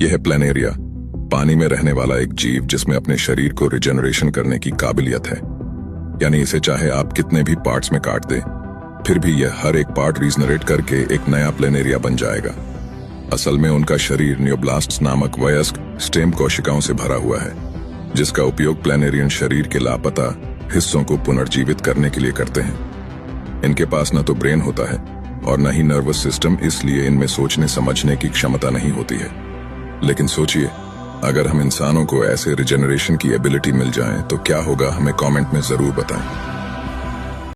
यह है प्लेनेरिया, पानी में रहने वाला एक जीव जिसमें अपने शरीर को रिजेनरेशन करने की काबिलियत है। यानी इसे चाहे आप कितने भी पार्ट्स में काट दें, फिर भी यह हर एक पार्ट रीजनरेट करके एक नया प्लेनेरिया बन जाएगा। असल में उनका शरीर न्यूब्लास्ट्स नामक वयस्क स्टेम कोशिकाओं से भरा हुआ है, जिसका उपयोग प्लेनेरियन शरीर के लापता हिस्सों को पुनर्जीवित करने के लिए करते हैं। इनके पास न तो ब्रेन होता है और न ही नर्वस सिस्टम, इसलिए इनमें सोचने समझने की क्षमता नहीं होती है। लेकिन सोचिए, अगर हम इंसानों को ऐसे रिजेनरेशन की एबिलिटी मिल जाए तो क्या होगा, हमें कमेंट में जरूर बताएं।